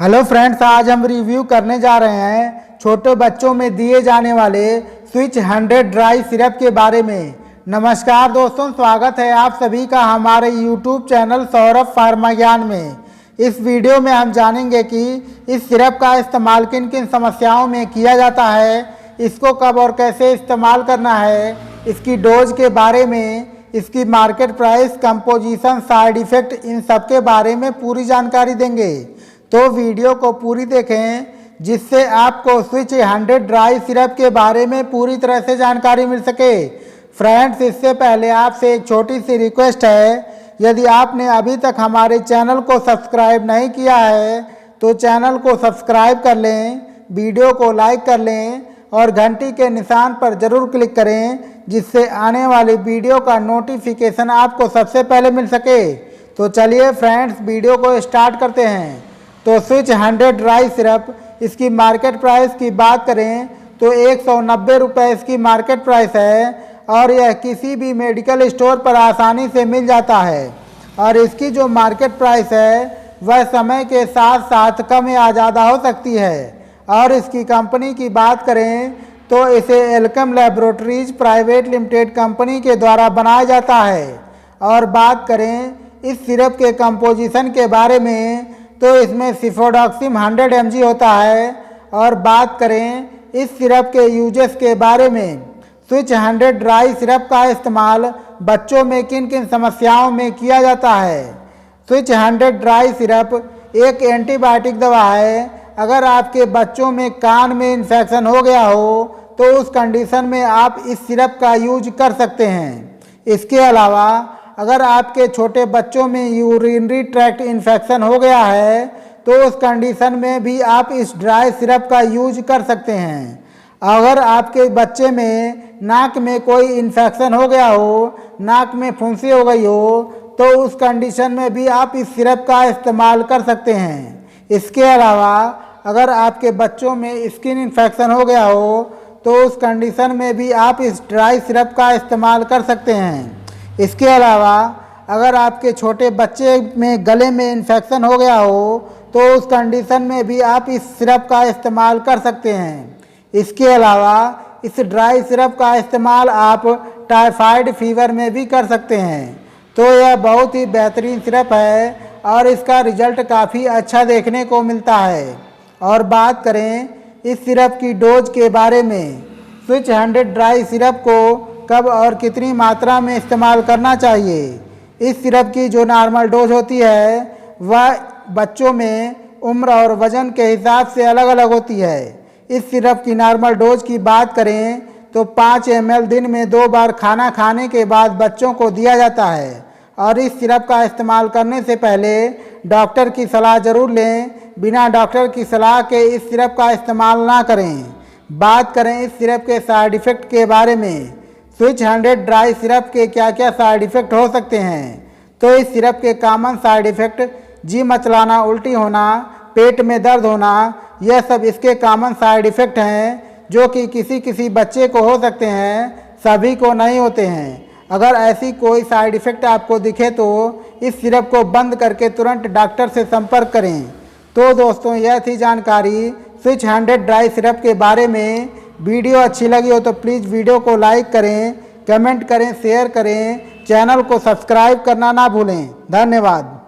Hello friends, आज हम review करने जा रहे हैं छोटे बच्चों में दिए जाने वाले स्विच 100 ड्राई सिरप के बारे में। नमस्कार दोस्तों, स्वागत है आप सभी का हमारे यूट्यूब चैनल सौरभ फार्मा ज्ञान में। इस वीडियो में हम जानेंगे कि इस सिरप का इस्तेमाल किन किन समस्याओं में किया जाता है, इसको कब और कैसे इस्तेमाल करना है, इसकी डोज के बारे में, इसकी market price, composition, side effect, इन सब के बारे में पूरी जानकारी देंगे। तो वीडियो को पूरी देखें जिससे आपको स्विच 100 ड्राई सिरप के बारे में पूरी तरह से जानकारी मिल सके। फ्रेंड्स, इससे पहले आपसे एक छोटी सी रिक्वेस्ट है, यदि आपने अभी तक हमारे चैनल को सब्सक्राइब नहीं किया है तो चैनल को सब्सक्राइब कर लें, वीडियो को लाइक कर लें और घंटी के निशान पर ज़रूर क्लिक करें जिससे आने वाली वीडियो का नोटिफिकेशन आपको सबसे पहले मिल सके। तो चलिए फ्रेंड्स, वीडियो को स्टार्ट करते हैं। तो स्विच 100 ड्राई सिरप, इसकी मार्केट प्राइस की बात करें तो 190 रुपये इसकी मार्केट प्राइस है और यह किसी भी मेडिकल स्टोर पर आसानी से मिल जाता है। और इसकी जो मार्केट प्राइस है वह समय के साथ साथ कम या ज़्यादा हो सकती है। और इसकी कंपनी की बात करें तो इसे Alkem laboratories private limited company के द्वारा बनाया जाता है। और बात करें इस सिरप के कंपोजिशन के बारे में तो इसमें सिफोडॉक्सिम 100 mg होता है। और बात करें इस सिरप के यूजेस के बारे में, स्विच 100 ड्राई सिरप का इस्तेमाल बच्चों में किन किन समस्याओं में किया जाता है। स्विच 100 ड्राई सिरप एक एंटीबायोटिक दवा है। अगर आपके बच्चों में कान में इन्फेक्शन हो गया हो तो उस कंडीशन में आप इस सिरप का यूज कर सकते हैं। इसके अलावा अगर आपके छोटे बच्चों में यूरिनरी ट्रैक्ट इन्फेक्शन हो गया है तो उस कंडीशन में भी आप इस ड्राई सिरप का यूज कर सकते हैं। अगर आपके बच्चे में नाक में कोई इन्फेक्शन हो गया हो, नाक में फुंसी हो गई हो तो उस कंडीशन में भी आप इस सिरप का इस्तेमाल कर सकते हैं। इसके अलावा अगर आपके बच्चों में स्किन इन्फेक्शन हो गया हो तो उस कंडीशन में भी आप इस ड्राई सिरप का इस्तेमाल कर सकते हैं। इसके अलावा अगर आपके छोटे बच्चे में गले में इन्फेक्शन हो गया हो तो उस कंडीशन में भी आप इस सिरप का इस्तेमाल कर सकते हैं। इसके अलावा इस ड्राई सिरप का इस्तेमाल आप टाइफाइड फीवर में भी कर सकते हैं। तो यह बहुत ही बेहतरीन सिरप है और इसका रिजल्ट काफ़ी अच्छा देखने को मिलता है। और बात करें इस सिरप की डोज के बारे में, स्विच 100 ड्राई सिरप को कब और कितनी मात्रा में इस्तेमाल करना चाहिए। इस सिरप की जो नॉर्मल डोज होती है वह बच्चों में उम्र और वज़न के हिसाब से अलग अलग होती है। इस सिरप की नॉर्मल डोज की बात करें तो 5 ml दिन में 2 बार खाना खाने के बाद बच्चों को दिया जाता है। और इस सिरप का इस्तेमाल करने से पहले डॉक्टर की सलाह ज़रूर लें, बिना डॉक्टर की सलाह के इस सिरप का इस्तेमाल ना करें। बात करें इस सिरप के साइड इफ़ेक्ट के बारे में, स्विच 100 ड्राई सिरप के क्या क्या साइड इफ़ेक्ट हो सकते हैं। तो इस सिरप के कॉमन साइड इफ़ेक्ट जी मचलाना, उल्टी होना, पेट में दर्द होना, यह सब इसके कॉमन साइड इफ़ेक्ट हैं जो कि किसी किसी बच्चे को हो सकते हैं, सभी को नहीं होते हैं। अगर ऐसी कोई साइड इफ़ेक्ट आपको दिखे तो इस सिरप को बंद करके तुरंत डॉक्टर से संपर्क करें। तो दोस्तों, यह थी जानकारी स्विच 100 ड्राई सिरप के बारे में। वीडियो अच्छी लगी हो तो प्लीज़ वीडियो को लाइक करें, कमेंट करें, शेयर करें, चैनल को सब्सक्राइब करना ना भूलें। धन्यवाद।